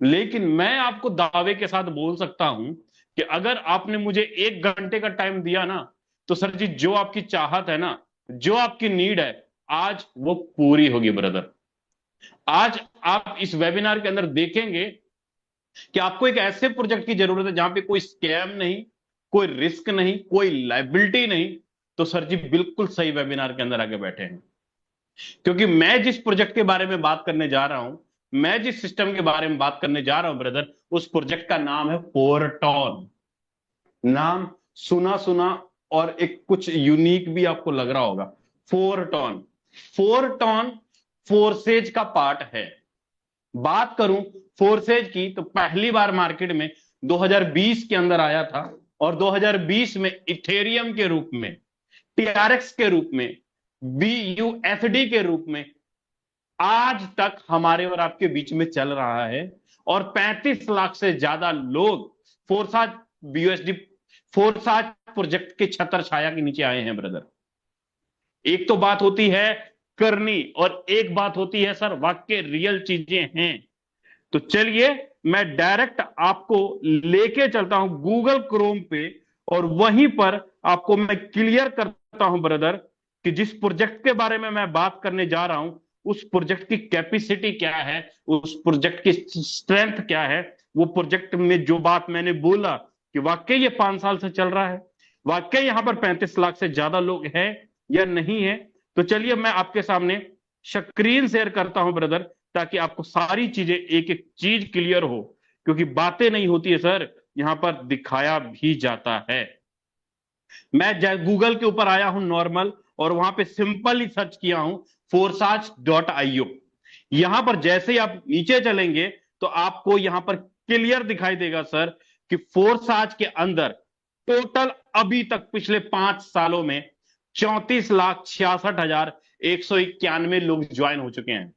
लेकिन मैं आपको दावे के साथ बोल सकता हूं कि अगर आपने मुझे 1 घंटे का टाइम दिया ना, तो सर जी जो आपकी चाहत है ना, जो आपकी नीड है, आज वो पूरी होगी ब्रदर। आज आप इस वेबिनार के अंदर देखेंगे कि आपको एक ऐसे प्रोजेक्ट की जरूरत है जहां पे कोई स्कैम नहीं, कोई रिस्क नहीं, कोई लाइबिलिटी नहीं। तो सर जी बिल्कुल सही वेबिनार के अंदर आके बैठे हैं। क्योंकि मैं जिस प्रोजेक्ट के बारे में बात करने जा रहा हूं, मैं जिस सिस्टम के बारे में बात करने जा रहा हूं ब्रदर, उस प्रोजेक्ट का नाम है फोरटॉन। नाम सुना सुना और एक कुछ यूनिक भी आपको लग रहा होगा। फोरटॉन। फोरटॉन फोर्सेज का पार्ट है। बात करूं फोर्सेज की, तो पहली बार मार्केट में 2020 के अंदर आया था। और 2020 में इथेरियम के रूप में, टीआरएक्स के रूप में, बीयूएसडी के रूप में आज तक हमारे और आपके बीच में चल रहा है। और 35 लाख से ज्यादा लोग फोर्साज बीयूएसडी, फोर्साज प्रोजेक्ट के छत्र छाया के नीचे आए हैं ब्रदर। एक तो बात होती है करनी, और एक बात होती है सर वाक्य रियल चीजें हैं। तो चलिए मैं डायरेक्ट आपको लेके चलता हूं गूगल क्रोम पे, और वहीं पर आपको मैं क्लियर करता हूं ब्रदर कि जिस प्रोजेक्ट के बारे में मैं बात करने जा रहा हूं, उस प्रोजेक्ट की कैपेसिटी क्या है, उस प्रोजेक्ट की स्ट्रेंथ क्या है। वो प्रोजेक्ट में जो बात मैंने बोला कि वाकई ये 5 साल से चल रहा है, वाकई यहां पर 35 लाख से ज्यादा लोग हैं या नहीं है। तो चलिए मैं आपके सामने स्क्रीन शेयर करता हूं ब्रदर, ताकि आपको सारी चीजें एक एक चीज क्लियर हो। क्योंकि बातें नहीं होती है सर, यहां पर दिखाया भी जाता है। मैं गूगल के ऊपर आया हूं नॉर्मल, और वहां पे सिंपल ही सर्च किया हूं forsage.io। यहां पर जैसे ही आप नीचे चलेंगे तो आपको यहां पर क्लियर दिखाई देगा सर कि फोर्साज के अंदर टोटल अभी तक पिछले 5 सालों में 34,66,191 लोग ज्वाइन हो चुके हैं।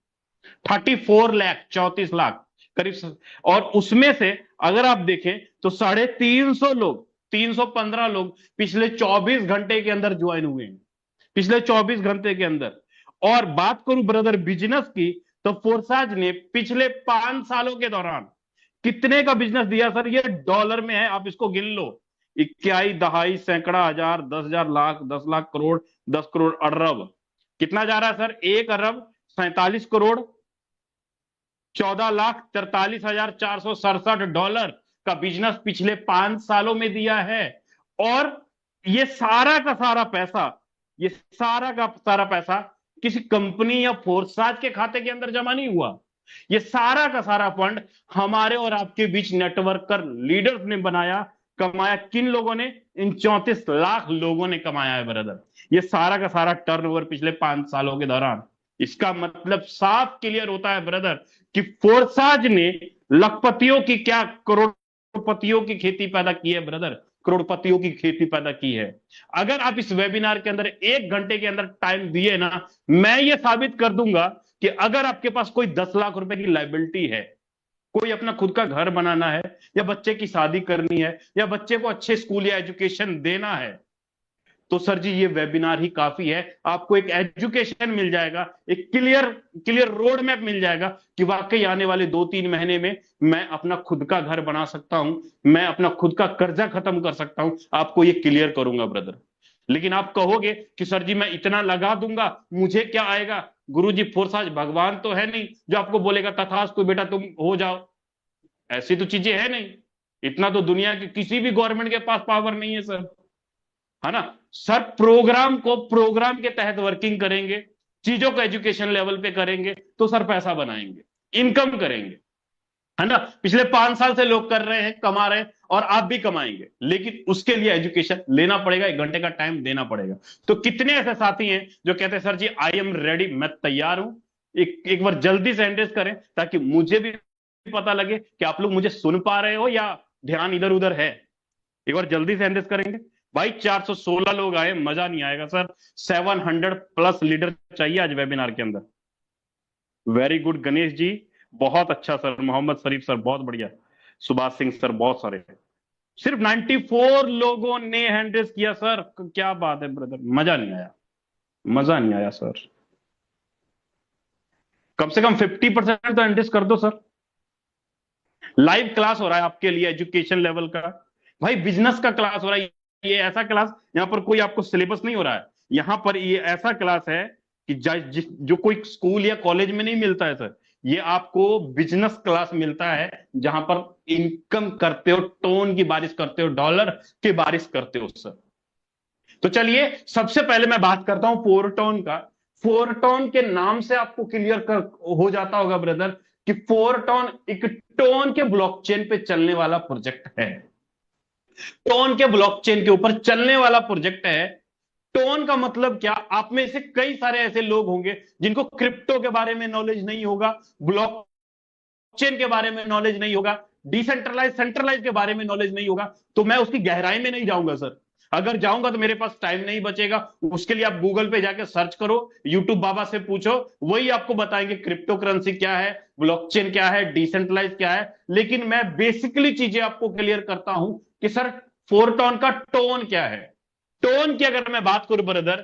34 लाख, 34 लाख करीब। और उसमें से अगर आप देखें तो 350 लोग, 315 लोग पिछले 24 घंटे के अंदर ज्वाइन हुए हैं, पिछले 24 घंटे के अंदर। और बात करूं ब्रदर बिजनेस की, तो फोर्साज ने पिछले 5 सालों के दौरान कितने का बिजनेस दिया सर, ये डॉलर में है, आप इसको गिन लो। इक्याई, दहाई, सैकड़ा, हजार, 10,000, लाख, 10 लाख, करोड़, 10 करोड़, अरब। कितना जा रहा है सर? 1 अरब 47 करोड़ 14,43,467 डॉलर का बिजनेस पिछले 5 सालों में दिया है। और ये सारा का सारा पैसा, ये सारा का सारा पैसा किसी कंपनी या फोर्साज के खाते के अंदर जमा नहीं हुआ। ये सारा का सारा फंड हमारे और आपके बीच नेटवर्कर लीडर्स ने बनाया, कमाया। किन लोगों ने? इन 34 लाख लोगों ने कमाया है ब्रदर, ये सारा का सारा टर्नओवर पिछले 5 सालों के दौरान। इसका मतलब साफ क्लियर होता है ब्रदर कि फोर्साज ने लखपतियों की क्या करोड़पतियों की खेती पैदा की है ब्रदर, करोड़पतियों की खेती पैदा की है। अगर आप इस वेबिनार के अंदर 1 घंटे के अंदर टाइम दिए ना, मैं ये साबित कर दूंगा कि अगर आपके पास कोई 10 लाख रुपए की लाइबिलिटी है, कोई अपना खुद का घर बनाना है, या बच्चे की शादी करनी है, या बच्चे को अच्छे स्कूल या एजुकेशन देना है, तो सर जी ये वेबिनार ही काफी है। आपको एक एजुकेशन मिल जाएगा, एक क्लियर क्लियर रोड मैप मिल जाएगा कि वाकई आने वाले 2-3 महीने में मैं अपना खुद का घर बना सकता हूं, मैं अपना खुद का कर्जा खत्म कर सकता हूं। आपको ये क्लियर करूंगा ब्रदर। लेकिन आप कहोगे कि सर जी मैं इतना लगा दूंगा, मुझे क्या आएगा? गुरु जी फोर्साज भगवान तो है नहीं जो आपको बोलेगा तथास्तु बेटा तुम हो जाओ। ऐसी तो चीजें है नहीं। इतना तो दुनिया के किसी भी गवर्नमेंट के पास पावर नहीं है सर, है ना। सर प्रोग्राम को प्रोग्राम के तहत वर्किंग करेंगे, चीजों को एजुकेशन लेवल पे करेंगे, तो सर पैसा बनाएंगे, इनकम करेंगे, है ना। पिछले 5 साल से लोग कर रहे हैं, कमा रहे हैं, और आप भी कमाएंगे। लेकिन उसके लिए एजुकेशन लेना पड़ेगा, 1 घंटे का टाइम देना पड़ेगा। तो कितने ऐसे साथी हैं जो कहते हैं sir ji I am ready, मैं तैयार हूं। एक बार जल्दी से एंट्रेस करें, ताकि मुझे भी पता लगे कि आप लोग मुझे सुन पा रहे हो या ध्यान इधर उधर है। एक बार जल्दी से एंट्रेस करेंगे। भाई 416 लोग आए, मजा नहीं आएगा सर। 700+ लीडर चाहिए आज वेबिनार के अंदर। वेरी गुड गणेश जी, बहुत अच्छा सर। मोहम्मद शरीफ सर बहुत बढ़िया। सुभाष सिंह सर बहुत सारे। सिर्फ 94 लोगों ने हैंड रेस किया सर, क्या बात है ब्रदर, मजा नहीं आया, मजा नहीं आया सर। कम से कम 50% तो हैंड रेस कर दो सर। लाइव क्लास हो रहा है आपके लिए एजुकेशन लेवल का, भाई बिजनेस का क्लास हो रहा है। ये ऐसा क्लास, यहाँ पर कोई आपको सिलेबस नहीं हो रहा है, यहाँ पर ये ऐसा क्लास है कि जो कोई स्कूल या कॉलेज में नहीं मिलता है सर। ये आपको बिजनेस क्लास मिलता है, जहां पर इनकम करते हो, टोन की बारिश करते हो, डॉलर की बारिश करते हो सर। तो चलिए सबसे पहले मैं बात करता हूं फोरटोन का। फोरटोन के नाम से आपको क्लियर कर हो जाता होगा ब्रदर कि फोरटोन एक टोन के ब्लॉकचेन पे चलने वाला प्रोजेक्ट है। टोन के ब्लॉकचेन के ऊपर चलने वाला प्रोजेक्ट है। टोन का मतलब क्या, आप में से कई सारे ऐसे लोग होंगे जिनको क्रिप्टो के बारे में नॉलेज नहीं होगा, ब्लॉकचेन के बारे में नॉलेज नहीं होगा, डिसेंट्रलाइज सेंट्रलाइज के बारे में नॉलेज नहीं होगा। तो मैं उसकी गहराई में नहीं जाऊंगा सर। अगर जाऊंगा तो मेरे पास टाइम नहीं बचेगा। उसके लिए आप गूगल पे जाके सर्च करो, यूट्यूब बाबा से पूछो, वही आपको बताएंगे क्रिप्टो करेंसी क्या है, ब्लॉकचेन क्या है, डिसेंट्रलाइज क्या है। लेकिन मैं बेसिकली चीजें आपको क्लियर करता हूं कि सर फोरटोन का टोन क्या है। टोन की अगर मैं बात करूं ब्रदर,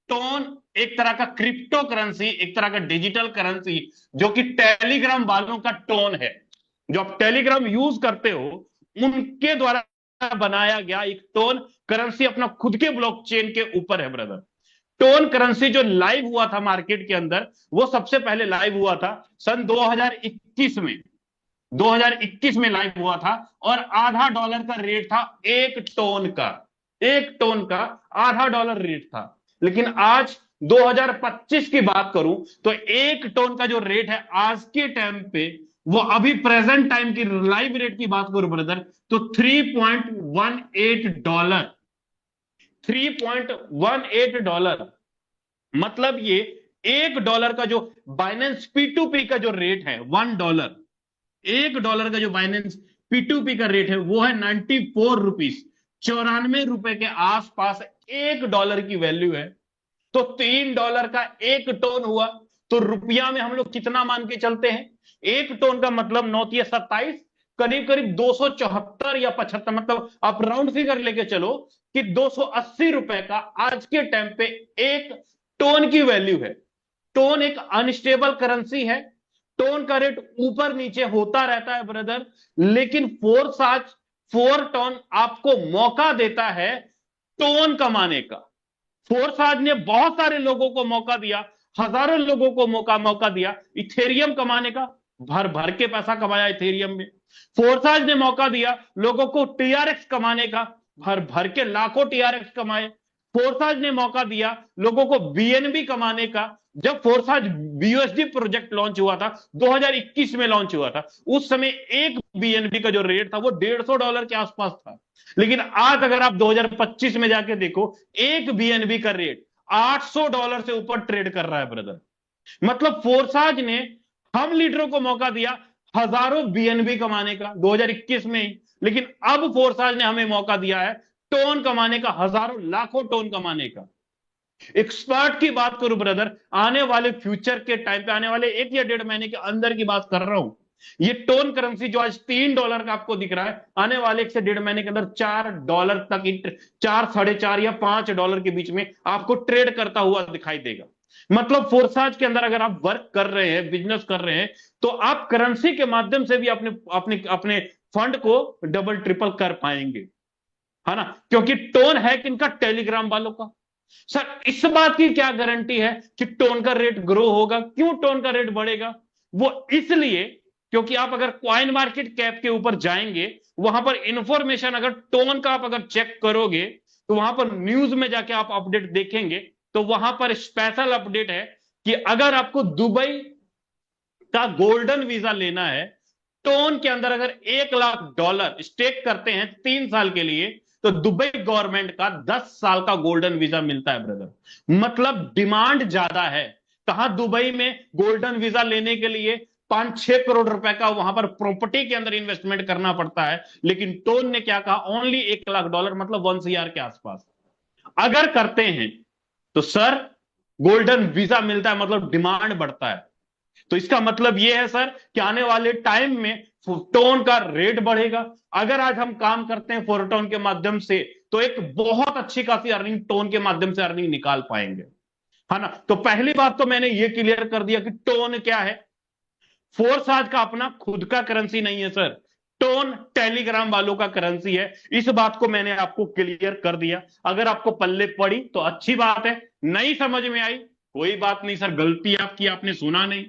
टोन एक तरह का क्रिप्टो करेंसी, एक तरह का डिजिटल करेंसी, जो कि टेलीग्राम वालों का टोन है। जो आप टेलीग्राम यूज करते हो उनके द्वारा बनाया गया एक टोन करेंसी अपना खुद के ब्लॉकचेन के ऊपर है ब्रदर। टोन करेंसी जो लाइव हुआ था मार्केट के अंदर, वो सबसे पहले लाइव हुआ था सन 2021 में। 2021 में लाइव हुआ था और आधा डॉलर का रेट था एक टोन का। एक टोन का आधा डॉलर रेट था। लेकिन आज 2025 की बात करूं तो एक टोन का जो रेट है आज के टाइम पे, वो अभी प्रेजेंट टाइम की लाइव रेट की बात करूं ब्रदर, तो $3.18। $3.18। मतलब ये एक डॉलर का जो बाइनेंस P2P का जो रेट है, $1, एक डॉलर का जो बाइनेंस P2P का रेट है वो है 94 रुपीज, 94 रुपए के आसपास एक डॉलर की वैल्यू है। तो $3 का एक टोन हुआ, तो रुपया में हम लोग कितना मान के चलते हैं? एक टोन का मतलब 9 × 27, करीब करीब 274 या 75, मतलब आप राउंड फिगर लेके चलो कि 280 रुपए का आज के टाइम पे एक टोन की वैल्यू है। टोन एक अनस्टेबल करेंसी है। टोन का रेट ऊपर नीचे होता रहता है ब्रदर। लेकिन फोर टोन आपको मौका देता है टोन कमाने का। फोर्साज ने बहुत सारे लोगों को मौका दिया, हजारों लोगों को मौका मौका दिया इथेरियम कमाने का। भर भर के पैसा कमाया इथेरियम में। फोर्साज ने मौका दिया लोगों को टीआरएक्स कमाने का, भर भर के लाखों टीआरएक्स कमाए। फोर्साज ने मौका दिया लोगों को बीएनबी कमाने का। जब फोर्साज बीयूएसडी प्रोजेक्ट लॉन्च हुआ था, 2021 में लॉन्च हुआ था, उस समय एक बीएनबी का जो रेट था वो $150 के आसपास था। लेकिन आज अगर आप 2025 में जाके देखो, एक बीएनबी का रेट $800 से ऊपर ट्रेड कर रहा है ब्रदर। मतलब फोर्साज ने हम लीडरों को मौका दिया हजारों बीएनबी कमाने का 2021 में ही। लेकिन अब फोर्साज ने हमें मौका दिया है टोन कमाने का, हजारों लाखों टोन कमाने का। एक्सपर्ट की बात करूं ब्रदर, आने वाले फ्यूचर के टाइम पे, आने वाले 1 या 1.5 महीने के अंदर की बात कर रहा हूं, ये टोन करेंसी जो आज $3 का आपको दिख रहा है, आने वाले 1 से 1.5 महीने के अंदर $4 तक, 4, 4.5 या $5 के बीच में आपको ट्रेड करता हुआ दिखाई देगा। मतलब फोर्साज के अंदर अगर आप वर्क कर रहे हैं, बिजनेस कर रहे हैं, तो आप करेंसी के माध्यम से भी अपने अपने अपने फंड को डबल ट्रिपल कर पाएंगे, है ना? क्योंकि टोन है किनका? टेलीग्राम वालों का। सर इस बात की क्या गारंटी है कि टोन का रेट ग्रो होगा? क्यों टोन का रेट बढ़ेगा? वो इसलिए क्योंकि आप अगर कॉइन मार्केट कैप के ऊपर जाएंगे, वहां पर इंफॉर्मेशन अगर टोन का आप अगर चेक करोगे, तो वहां पर न्यूज में जाके आप अपडेट देखेंगे, तो वहां पर स्पेशल अपडेट है कि अगर आपको दुबई का गोल्डन वीजा लेना है, टोन के अंदर अगर $1 लाख स्टेक करते हैं 3 साल के लिए, तो दुबई गवर्नमेंट का 10 साल का गोल्डन वीजा मिलता है ब्रदर। मतलब डिमांड ज्यादा है। कहां? दुबई में गोल्डन वीजा लेने के लिए 5-6 करोड़ रुपए का वहां पर प्रॉपर्टी के अंदर इन्वेस्टमेंट करना पड़ता है। लेकिन टोन ने क्या कहा? ओनली $1 लाख, मतलब 1 CR के आसपास अगर करते हैं तो सर गोल्डन वीजा मिलता है, मतलब डिमांड बढ़ता है। तो इसका मतलब यह है सर कि आने वाले टाइम में टोन का रेट बढ़ेगा। अगर आज हम काम करते हैं फोरटोन के माध्यम से, तो एक बहुत अच्छी खासी अर्निंग टोन के माध्यम से अर्निंग निकाल पाएंगे, है ना? तो पहली बात तो मैंने ये क्लियर कर दिया कि टोन क्या है। फोर्स आज का अपना खुद का करेंसी नहीं है सर। टोन टेलीग्राम वालों का करेंसी है। इस बात को मैंने आपको क्लियर कर दिया। अगर आपको पल्ले पड़ी तो अच्छी बात है, नहीं समझ में आई कोई बात नहीं सर, गलती आपकी, आपने सुना नहीं।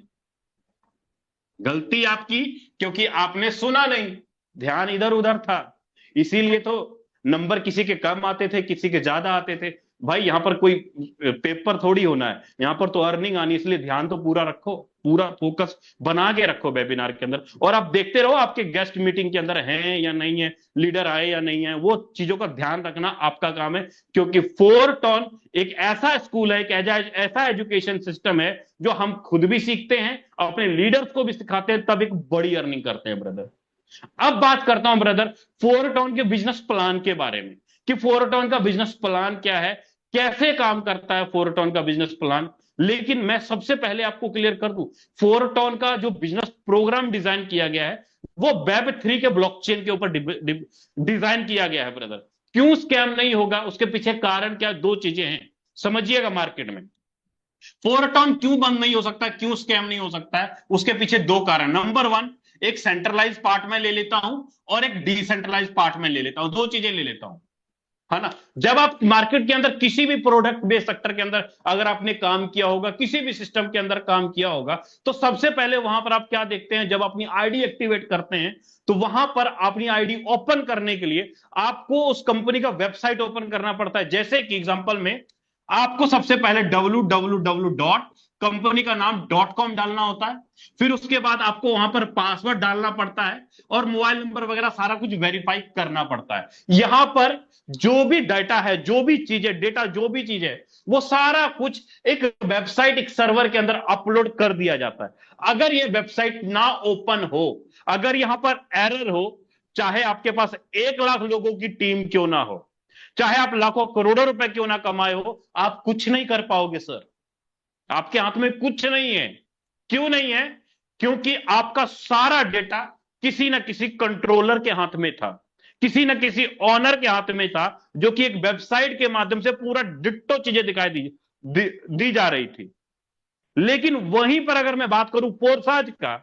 गलती आपकी क्योंकि आपने सुना नहीं, ध्यान इधर उधर था। इसीलिए तो नंबर किसी के कम आते थे, किसी के ज्यादा आते थे। भाई यहां पर कोई पेपर थोड़ी होना है, यहां पर तो अर्निंग आनी, इसलिए ध्यान तो पूरा रखो, पूरा फोकस बना के रखो वेबिनार के अंदर। और आप देखते रहो आपके गेस्ट मीटिंग के अंदर हैं या नहीं है, लीडर आए या नहीं है, वो चीजों का ध्यान रखना आपका काम है। क्योंकि फोरटॉन एक ऐसा स्कूल है, एक ऐसा एजुकेशन सिस्टम है जो हम खुद भी सीखते हैं, अपने लीडर्स को भी सिखाते हैं, तब एक बड़ी अर्निंग करते हैं ब्रदर। अब बात करता हूं ब्रदर फोरटॉन के बिजनेस प्लान के बारे में, कि फोरटॉन का बिजनेस प्लान क्या है, कैसे काम करता है फोरटॉन का बिजनेस प्लान। लेकिन मैं सबसे पहले आपको क्लियर कर दूं, फोरटॉन का जो बिजनेस प्रोग्राम डिजाइन किया गया है वो वेब 3 के ब्लॉकचेन के ऊपर डिजाइन किया गया है ब्रदर। क्यों स्कैम नहीं होगा, उसके पीछे कारण क्या, दो चीजें हैं, समझिएगा मार्केट में। फोरटॉन क्यों बंद नहीं हो सकता, क्यों स्कैम नहीं हो सकता है, उसके पीछे दो कारण। नंबर वन, एक सेंट्रलाइज पार्ट में ले लेता हूं और एक डिसेंट्रलाइज पार्ट में ले लेता हूं, दो चीजें ले लेता हूं, है ना। जब आप मार्केट के अंदर किसी भी प्रोडक्ट बेस्ड सेक्टर के अंदर अगर आपने काम किया होगा, किसी भी सिस्टम के अंदर काम किया होगा, तो सबसे पहले वहां पर आप क्या देखते हैं, जब अपनी आईडी एक्टिवेट करते हैं तो वहां पर अपनी आईडी ओपन करने के लिए आपको उस कंपनी का वेबसाइट ओपन करना पड़ता है। जैसे कि एग्जांपल में आपको सबसे पहले www डॉट कंपनी का नाम .com डालना होता है, फिर उसके बाद आपको वहां पर पासवर्ड डालना पड़ता है और मोबाइल नंबर वगैरह सारा कुछ वेरीफाई करना पड़ता है। यहां पर जो भी डाटा है, जो भी चीजें, डेटा जो भी चीज है, वो सारा कुछ एक वेबसाइट, एक सर्वर के अंदर अपलोड कर दिया जाता है। अगर ये वेबसाइट ना ओपन हो, अगर यहां पर एरर हो, चाहे आपके पास 1 लाख लोगों की टीम क्यों ना हो, चाहे आप लाखों करोड़ों रुपए क्यों ना कमाए हो, आप कुछ नहीं कर पाओगे सर। आपके हाथ में कुछ नहीं है। क्यों नहीं है? क्योंकि आपका सारा डेटा किसी ना किसी कंट्रोलर के हाथ में था, किसी ना किसी ऑनर के हाथ में था, जो कि एक वेबसाइट के माध्यम से पूरा डिट्टो चीजें दिखाई दी जा रही थी। लेकिन वहीं पर अगर मैं बात करूं फोरसाज का,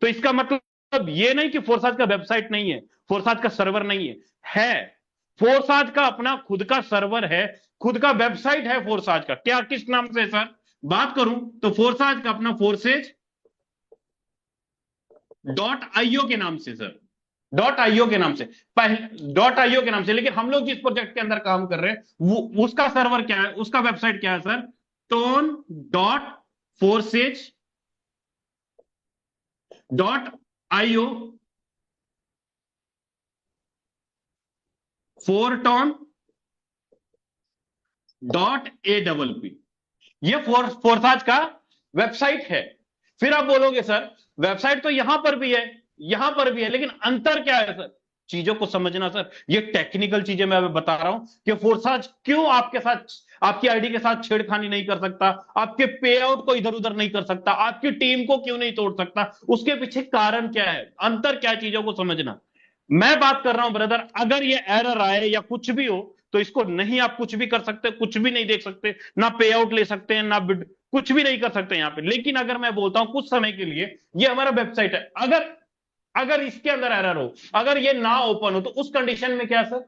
तो इसका मतलब ये नहीं कि फोरसाज का वेबसाइट नहीं है, फोरसाज का सर्वर नहीं है, है। फोरसाज का अपना खुद का सर्वर है, खुद का वेबसाइट है फोरसाज का। क्या, किस नाम से सर बात करूं तो फोरसाज का अपना forces.io के नाम से सर, .io के नाम से, पहले .io के नाम से। लेकिन हम लोग जिस प्रोजेक्ट के अंदर काम कर रहे हैं वो उसका सर्वर क्या है, उसका वेबसाइट क्या है सर, tone.forces.io, forton.app, ये फोरसाज का वेबसाइट है। फिर आप बोलोगे सर वेबसाइट तो यहां पर भी है, यहां पर भी है, लेकिन अंतर क्या है सर, चीजों को समझना सर, ये टेक्निकल चीजें मैं बता रहा हूं कि फोरसाज क्यों आपके साथ, आपकी आईडी के साथ छेड़खानी नहीं कर सकता, आपके पे आउट को इधर उधर नहीं कर सकता, आपकी टीम को क्यों नहीं तोड़ सकता, उसके पीछे कारण क्या है, अंतर क्या है, चीजों को समझना। मैं बात कर रहा हूं ब्रदर, अगर ये एरर आए या कुछ भी हो तो इसको नहीं आप कुछ भी कर सकते, कुछ भी नहीं देख सकते, ना पे आउट ले सकते हैं, ना कुछ भी नहीं कर सकते यहां पे। लेकिन अगर मैं बोलता हूं कुछ समय के लिए ये हमारा वेबसाइट है, अगर अगर इसके अंदर एरर हो, अगर ये ना ओपन हो, तो उस कंडीशन में क्या सर,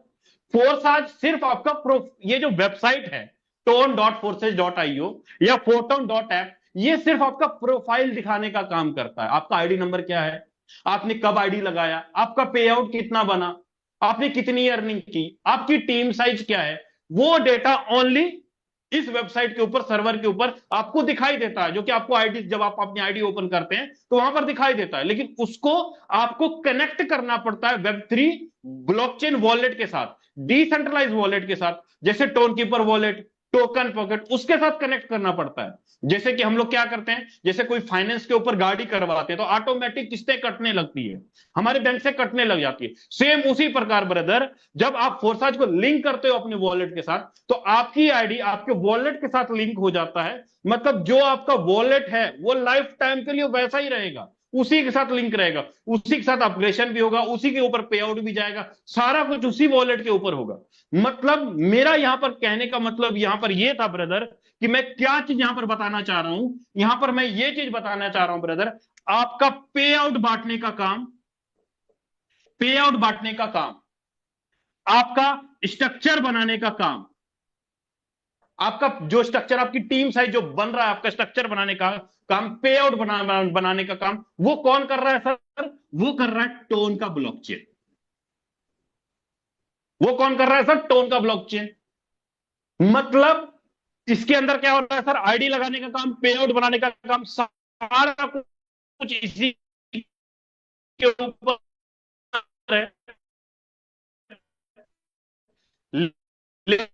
फोरसाज सिर्फ आपका ये जो वेबसाइट है tone.forces.io या photon.app, ये सिर्फ आपका प्रोफाइल दिखाने का काम करता है। आपका आईडी नंबर क्या है, आपने कब आईडी लगाया, आपका पे आउट कितना बना, आपने कितनी अर्निंग की, आपकी टीम साइज क्या है, वो डेटा ओनली इस वेबसाइट के ऊपर, सर्वर के ऊपर आपको दिखाई देता है, जो कि आपको आईडी, जब आप अपनी आईडी ओपन करते हैं तो वहां पर दिखाई देता है। लेकिन उसको आपको कनेक्ट करना पड़ता है वेब 3 ब्लॉकचेन वॉलेट के साथ, डिसेंट्रलाइज वॉलेट के साथ, जैसे tone keeper wallet, token pocket, उसके साथ कनेक्ट करना पड़ता है। जैसे कि हम लोग क्या करते हैं, जैसे कोई फाइनेंस के ऊपर गाड़ी करवाते हैं तो ऑटोमेटिक किस्तें कटने लगती है, हमारे बैंक से कटने लग जाती है। सेम उसी प्रकार ब्रदर, जब आप फोरसाज को लिंक करते हो अपने वॉलेट के साथ, तो आपकी आईडी आपके वॉलेट के साथ लिंक हो जाता है। मतलब जो आपका वॉलेट है वो लाइफ टाइम के लिए वैसा ही रहेगा, उसी के साथ लिंक रहेगा, उसी के साथ अपग्रेडेशन भी होगा, उसी के ऊपर पे आउट भी जाएगा, सारा कुछ उसी वॉलेट के ऊपर होगा। मतलब मेरा यहां पर कहने का मतलब यहां पर यह था ब्रदर, कि मैं क्या चीज यहां पर बताना चाह रहा हूं, यहां पर मैं ये चीज बताना चाह रहा हूं ब्रदर, आपका पे आउट बांटने का काम पे आउट बांटने का काम, आपका स्ट्रक्चर बनाने का काम, आपका जो स्ट्रक्चर, आपकी टीम साइज जो बन रहा है, आपका स्ट्रक्चर बनाने का काम, पे आउट बनाने का काम, वो कौन कर रहा है सर? वो कर रहा है टोन का ब्लॉकचेन। वो कौन कर रहा है सर? टोन का ब्लॉकचेन। मतलब इसके अंदर क्या हो रहा है सर? आईडी लगाने का काम, पे आउट बनाने का काम, सारा कुछ इसी के ऊपर है। लेकिन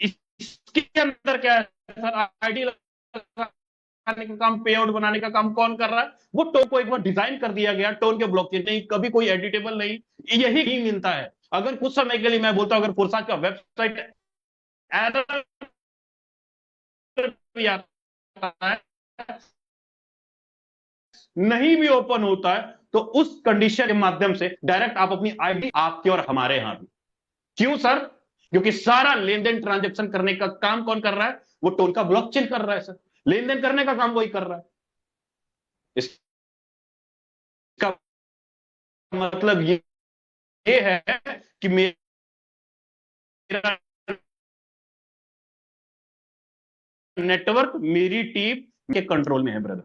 इसके अंदर क्या है सर? आईडी लगाने का काम, पे आउट बनाने का काम कौन कर रहा है? वो टोन को एक बार डिजाइन कर दिया गया, टोन के ब्लॉकचेन नहीं, कभी कोई एडिटेबल नहीं, यही ही मिलता है। अगर कुछ समय के लिए मैं बोलता हूं, अगर फुरसाद का वेबसाइट एरर भी आता है, नहीं भी ओपन होता है, तो उस कंडीशन के माध्यम से डायरेक्ट आप अपनी आईडी, आपके और हमारे यहां भी। क्यों सर? क्योंकि सारा लेन देन ट्रांजेक्शन करने का काम कौन कर रहा है? वो टोन का ब्लॉकचेन कर रहा है सर। लेन देन करने का काम वही कर रहा है। इसका मतलब ये है कि मेरा नेटवर्क मेरी टीम के कंट्रोल में है ब्रदर।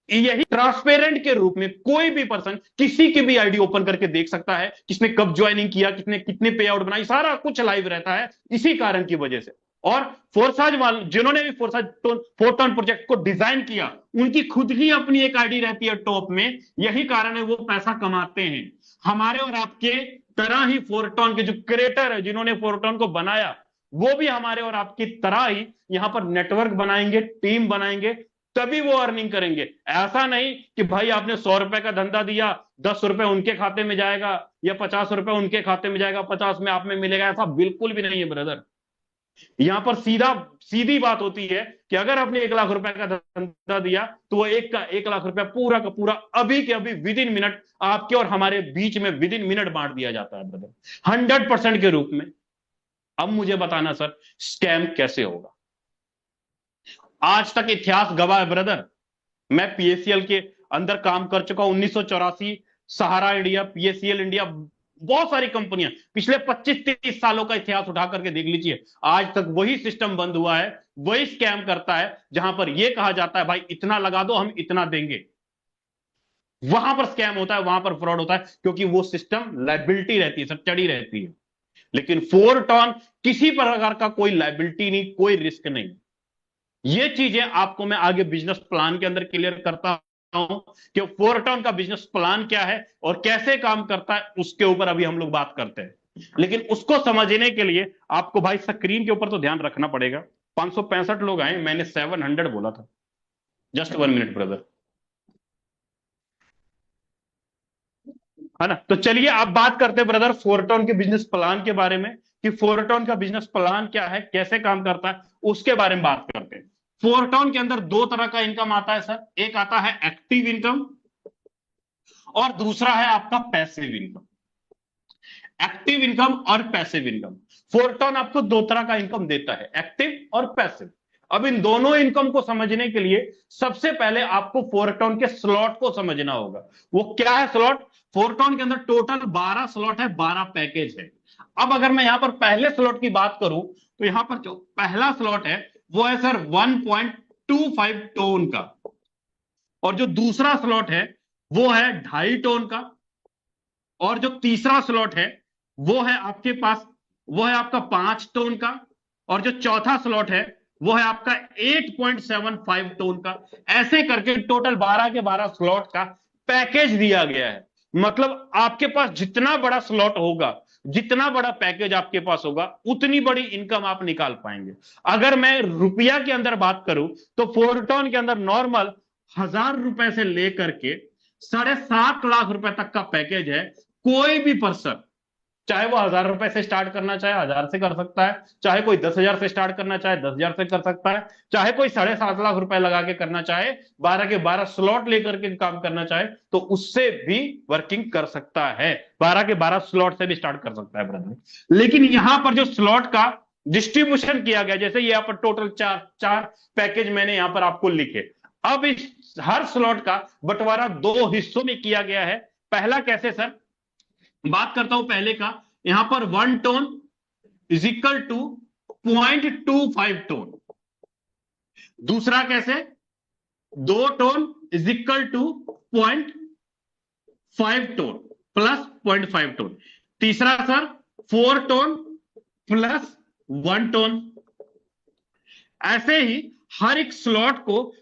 यही ट्रांसपेरेंट के रूप में कोई भी पर्सन किसी की भी आईडी ओपन करके देख सकता है, किसने कब ज्वाइनिंग किया, किसने कितने पे आउट बनाई, सारा कुछ लाइव रहता है इसी कारण की वजह से। और फोरसाज वाले जिन्होंने भी फोरसाज फोरटॉन प्रोजेक्ट को डिजाइन किया, उनकी खुद ही अपनी एक आईडी रहती है टॉप में। यही कारण है वो पैसा कमाते हैं। हमारे और आपके तरह ही फोरटॉन के जो क्रिएटर है, जिन्होंने फोरटॉन को बनाया, वो भी हमारे और आपकी तरह ही यहां पर नेटवर्क बनाएंगे, टीम बनाएंगे, तभी वो अर्निंग करेंगे। ऐसा नहीं कि भाई आपने 100 रुपए का धंधा दिया, 10 रुपए उनके खाते में जाएगा या 50 रुपए उनके खाते में जाएगा, 50 में आप में मिलेगा, ऐसा बिल्कुल भी नहीं है ब्रदर। यहां पर सीधी बात होती है कि अगर आपने 1 लाख रुपए का धंधा दिया, तो वो 1 लाख रुपया पूरा का पूरा अभी के अभी विद इन मिनट आपके और हमारे बीच में विद इन मिनट बांट दिया जाता है ब्रदर, 100% के रूप में। अब मुझे बताना सर, स्कैम कैसे होगा? आज तक इतिहास गवाह है ब्रदर। मैं पीएससीएल के अंदर काम कर चुका हूं, 1984, सहारा इंडिया, पीएससीएल इंडिया, बहुत सारी कंपनियां, पिछले 25-30 सालों का इतिहास उठा करके देख लीजिए, आज तक वही सिस्टम बंद हुआ है, वही स्कैम करता है, जहां पर यह कहा जाता है भाई इतना लगा दो, हम इतना देंगे। वहां पर स्कैम होता है, वहां पर फ्रॉड होता है, क्योंकि वो सिस्टम लाइबिलिटी रहती है, सब चढ़ी रहती है। लेकिन फोरटॉन किसी प्रकार का कोई लाइबिलिटी नहीं, कोई रिस्क नहीं। ये चीजें आपको मैं आगे बिजनेस प्लान के अंदर क्लियर करता हूं कि फोरटॉन का बिजनेस प्लान क्या है और कैसे काम करता है, उसके ऊपर अभी हम लोग बात करते हैं। लेकिन उसको समझने के लिए आपको भाई स्क्रीन के ऊपर तो ध्यान रखना पड़ेगा। 565 लोग आए, मैंने 700 बोला था। जस्ट 1 मिनट ब्रदर, है ना? तो चलिए आप बात करते हैं ब्रदर फोरटॉन के बिजनेस प्लान के बारे में, कि फोरटॉन का बिजनेस प्लान क्या है, कैसे काम करता है, उसके बारे में बात करते हैं। फोरटॉन के अंदर दो तरह का इनकम आता है सर, एक आता है एक्टिव इनकम और दूसरा है आपका पैसिव इनकम। एक्टिव इनकम और पैसिव इनकम, फोरटॉन आपको दो तरह का इनकम देता है, एक्टिव और पैसिव। अब इन दोनों इनकम को समझने के लिए सबसे पहले आपको फोरटॉन के स्लॉट को समझना होगा। वो क्या है स्लॉट? फोरटॉन के अंदर टोटल 12 स्लॉट है, 12 पैकेज है। अब अगर मैं यहां पर पहले स्लॉट की बात करूं, तो यहां पर जो पहला स्लॉट है वो है सर 1.25 टोन का, और जो दूसरा स्लॉट है वो है 2.5 टोन का, और जो तीसरा स्लॉट है वो है आपके पास, वो है आपका 5 टोन का, और जो चौथा स्लॉट है वो है आपका 8.75 टोन का। ऐसे करके टोटल 12 के 12 स्लॉट का पैकेज दिया गया है। मतलब आपके पास जितना बड़ा स्लॉट होगा, जितना बड़ा पैकेज आपके पास होगा, उतनी बड़ी इनकम आप निकाल पाएंगे। अगर मैं रुपया के अंदर बात करूं, तो फोरटॉन के अंदर नॉर्मल 1000 रुपए से लेकर के 7.5 लाख रुपए तक का पैकेज है। कोई भी पर्सन, चाहे वो 1000 रुपए से स्टार्ट करना चाहे 1000 से कर सकता है, चाहे कोई 10,000 से स्टार्ट करना चाहे 10,000 से कर सकता है, चाहे कोई 7.5 लाख रुपए लगा के करना चाहे, 12 के 12 स्लॉट लेकर के काम करना चाहे, तो उससे भी वर्किंग कर सकता है। 12 के 12 स्लॉट से भी स्टार्ट कर सकता है ब्रदर। लेकिन यहां पर जो स्लॉट का डिस्ट्रीब्यूशन किया गया, जैसे यहाँ पर टोटल चार चार पैकेज मैंने यहां पर आपको लिखे। अब इस हर स्लॉट का बंटवारा दो हिस्सों में किया गया है। पहला कैसे सर, बात करता हूं पहले का। यहां पर 1 tone is equal to 0.25 tone. दूसरा कैसे, 2 tone is equal to 0.5 tone plus 0.5 tone. तीसरा सर 4 टोन प्लस 1 टोन। ऐसे ही हर एक स्लॉट को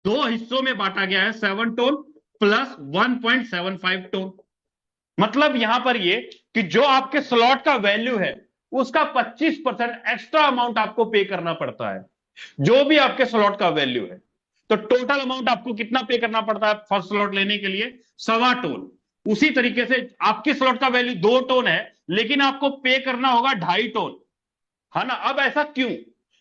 दो हिस्सों में बांटा गया है, 7 टोन प्लस 1.75 टोन। मतलब यहां पर ये कि जो आपके स्लॉट का वैल्यू है उसका 25% एक्स्ट्रा अमाउंट आपको पे करना पड़ता है, जो भी आपके स्लॉट का वैल्यू है। तो टोटल अमाउंट आपको कितना पे करना पड़ता है फर्स्ट स्लॉट लेने के लिए, 1.25 टोन। उसी तरीके से आपके स्लॉट का वैल्यू 2 टोन है, लेकिन आपको पे करना होगा 2.5 टोन, है ना। अब ऐसा क्यों,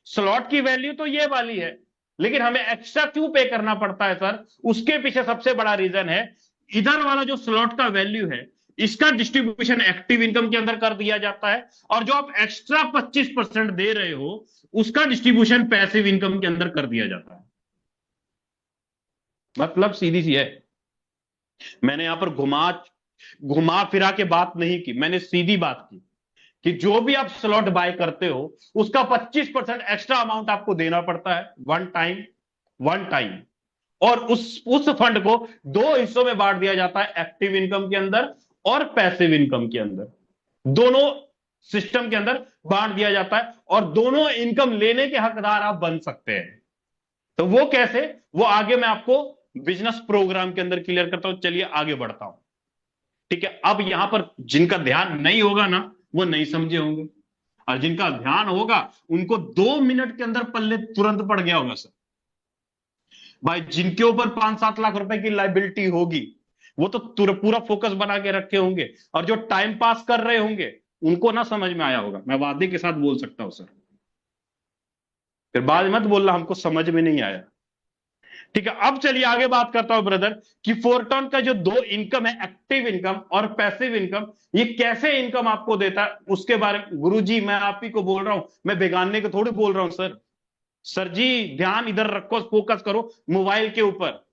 स्लॉट की वैल्यू तो ये वाली है, लेकिन हमें एक्स्ट्रा क्यों पे करना पड़ता है सर? उसके पीछे सबसे बड़ा रीजन है, इधर वाला जो स्लॉट का वैल्यू है इसका डिस्ट्रीब्यूशन एक्टिव इनकम के अंदर कर दिया जाता है, और जो आप एक्स्ट्रा 25% दे रहे हो उसका डिस्ट्रीब्यूशन पैसिव इनकम के अंदर कर दिया जाता है। मतलब सीधी सी है, मैंने यहां पर घुमा घुमा फिरा के बात नहीं की, मैंने सीधी बात की कि जो भी आप स्लॉट बाय करते हो उसका 25% एक्स्ट्रा अमाउंट आपको देना पड़ता है वन टाइम। और उस फंड को दो हिस्सों में बांट दिया जाता है, एक्टिव इनकम के अंदर और पैसिव इनकम के अंदर। दोनों सिस्टम के अंदर बांट दिया जाता है, और दोनों इनकम लेने के हकदार आप बन सकते हैं। तो वो कैसे, वो आगे मैं आपको बिजनेस प्रोग्राम के अंदर क्लियर करता हूं। चलिए आगे बढ़ता हूं, ठीक है। अब यहां पर जिनका ध्यान नहीं होगा ना वो नहीं समझे होंगे, और जिनका ध्यान होगा उनको 2 मिनट के अंदर पल्ले तुरंत पड़ गया होगा सर। भाई जिनके ऊपर 5-7 लाख रुपए की लाइबिलिटी होगी वो तो पूरा फोकस बना के रखे होंगे, और जो टाइम पास कर रहे होंगे उनको ना समझ में आया होगा, मैं वादे के साथ बोल सकता हूं सर। फिर बाद मत बोलना हमको समझ में नहीं आया, ठीक है। अब चलिए आगे बात करता हूं ब्रदर कि फोरटोन का जो दो इनकम है, एक्टिव इनकम और पैसिव इनकम, ये कैसे इनकम आपको देता है उसके बारे में। गुरुजी मैं आप ही को बोल रहा हूं, मैं बेगाने को थोड़ी बोल रहा हूं सर। सर जी ध्यान इधर रखो, फोकस करो मोबाइल के ऊपर।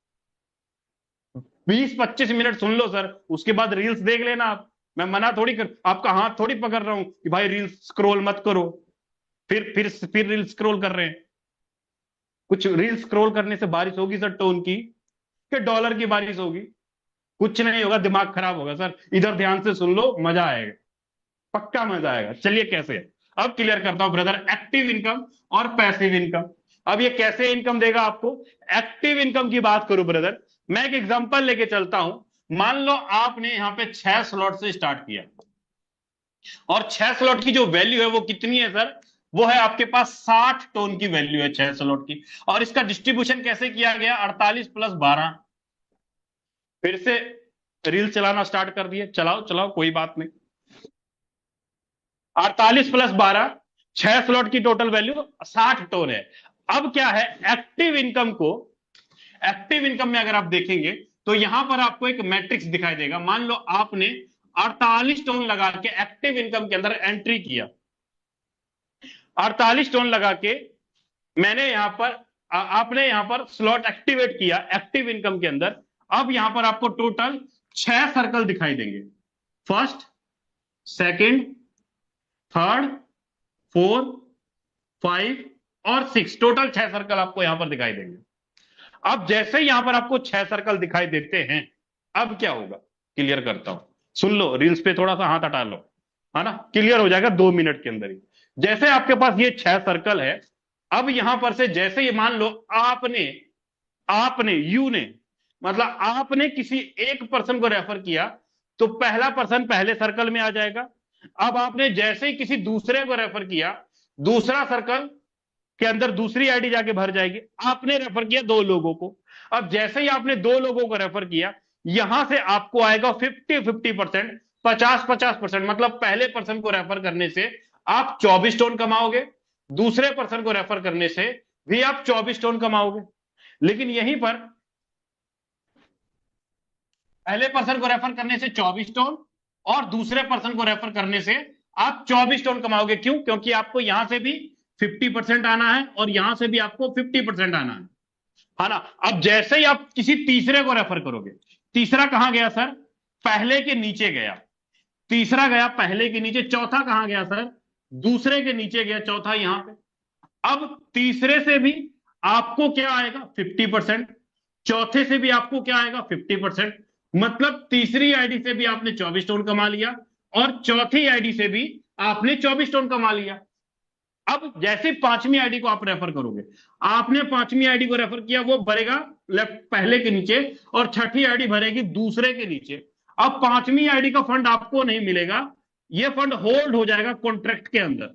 20-25 मिनट सुन लो सर, उसके बाद रील्स देख लेना आप। मैं मना थोड़ी कर, आपका हाथ थोड़ी पकड़ रहा हूं कि भाई रील्स स्क्रॉल मत करो, फिर रील्स स्क्रॉल कर रहे हैं। कुछ रील्स स्क्रॉल करने से बारिश होगी सर टोन की, कि डॉलर की बारिश होगी? कुछ नहीं होगा, दिमाग खराब होगा सर। इधर ध्यान से सुन लो, मजा आएगा, पक्का मजा आएगा। चलिए कैसे, अब क्लियर करता हूं ब्रदर, एक्टिव इनकम और पैसिव इनकम। अब ये कैसे इनकम देगा आपको? एक्टिव इनकम की बात करूं ब्रदर, मैं एक एग्जांपल लेके चलता हूं। मान लो आपने यहां पे 6 स्लॉट से स्टार्ट किया, और 6 स्लॉट की जो वैल्यू है वो कितनी है सर? वो है आपके पास 60 टोन की वैल्यू है 6 स्लॉट की। और इसका डिस्ट्रीब्यूशन कैसे किया गया? 48 प्लस 12। फिर से रील चलाना स्टार्ट कर दिए, चलाओ चलाओ कोई बात नहीं। 48 प्लस 12, 6 स्लॉट की टोटल वैल्यू 60 टोन है। अब क्या है, एक्टिव इनकम को, एक्टिव इनकम में अगर आप देखेंगे तो यहां पर आपको एक मैट्रिक्स दिखाई देगा। मान लो आपने 48 टोन लगा के एक्टिव इनकम के अंदर एंट्री किया, 48 टोन लगा के मैंने यहां पर आपने यहां पर स्लॉट एक्टिवेट किया एक्टिव इनकम के अंदर। अब यहां पर आपको टोटल 6 सर्कल दिखाई देंगे, फर्स्ट, सेकंड, थर्ड, फोर्थ, 5 और 6, टोटल 6 सर्कल आपको यहां पर दिखाई देंगे। अब जैसे यहां पर आपको 6 सर्कल दिखाई देते हैं, अब क्या होगा क्लियर करता हूं, सुन लो, रील्स पे थोड़ा सा हाथ हटा लो, है ना, क्लियर हो जाएगा 2 मिनट के अंदर ही। जैसे आपके पास ये 6 सर्कल है, अब यहां पर से जैसे ही मान लो आपने आपने यू ने मतलब आपने किसी एक पर्सन को रेफर किया, तो पहला पर्सन पहले सर्कल में आ जाएगा। अब आपने जैसे ही किसी दूसरे को रेफर किया, दूसरा सर्कल के अंदर दूसरी आईडी जाके भर जाएगी। आपने रेफर किया 2 लोगों को, अब जैसे ही आपने 2 लोगों को रेफर किया, यहां से आपको आएगा 50-50%, 50-50%। मतलब पहले पर्सन को रेफर करने से आप 24 टोन कमाओगे, दूसरे पर्सन को रेफर करने से भी आप 24 टोन कमाओगे। लेकिन यहीं पर पहले पर्सन को रेफर करने से 24 टोन, और दूसरे पर्सन को रेफर करने से आप 24 टोन कमाओगे। क्यों? क्योंकि आपको यहां से भी 50% आना है और यहां से भी आपको 50% आना है ना। अब जैसे ही आप किसी तीसरे को रेफर करोगे, तीसरा कहां गया सर? पहले के नीचे गया। तीसरा गया पहले के नीचे, चौथा कहां गया सर? दूसरे के नीचे गया, चौथा यहां पे। अब तीसरे से भी आपको क्या आएगा? 50%। चौथे से भी आपको क्या आएगा? 50%। मतलब तीसरी आईडी से भी आपने 24 टोन कमा लिया और चौथी आईडी से भी आपने 24 टोन कमा लिया। अब जैसे पांचवी आईडी को आप रेफर करोगे, आपने पांचवी आईडी को रेफर किया, वो भरेगा लेफ्ट पहले के नीचे और छठी आईडी भरेगी दूसरे के नीचे। अब पांचवी आईडी का फंड आपको नहीं मिलेगा, ये फंड होल्ड हो जाएगा कॉन्ट्रैक्ट के अंदर।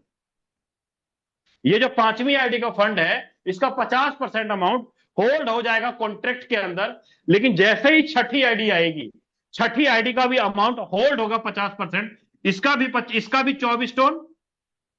ये जो पांचवी आईडी का फंड है, इसका 50% अमाउंट होल्ड हो जाएगा कॉन्ट्रैक्ट के अंदर। लेकिन जैसे ही छठी आईडी आएगी, छठी आईडी का भी अमाउंट होल्ड होगा 50%। इसका भी 24 टोन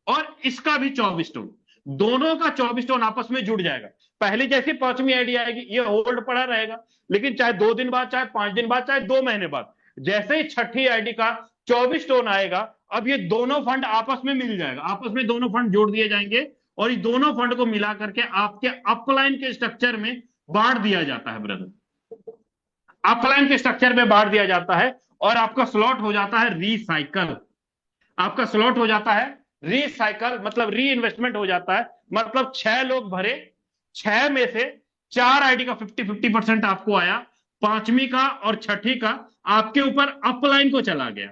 और इसका भी 24 टोन, दोनों का 24 टोन आपस में जुड़ जाएगा। पहले जैसी पांचवी आईडी आएगी, ये होल्ड पड़ा रहेगा। लेकिन चाहे 2 दिन बाद, चाहे 5 दिन बाद, चाहे 2 महीने बाद, जैसे ही छठी आईडी का 24 टोन आएगा, अब ये दोनों फंड आपस में मिल जाएगा, आपस में दोनों फंड जोड़ दिए जाएंगे और ये दोनों फंड को मिला करके आपके अपलाइन के स्ट्रक्चर में बांट दिया जाता है ब्रदर। अपलाइन के स्ट्रक्चर में बांट दिया जाता है और आपका स्लॉट हो जाता है रिसाइकल। आपका स्लॉट हो जाता है रिसाइकल, मतलब री इन्वेस्टमेंट हो जाता है। मतलब 6 लोग भरे, 6 में से 4 आईडी का 50-50% आपको आया, पांचवी का और छठी का आपके ऊपर अपलाइन को चला गया।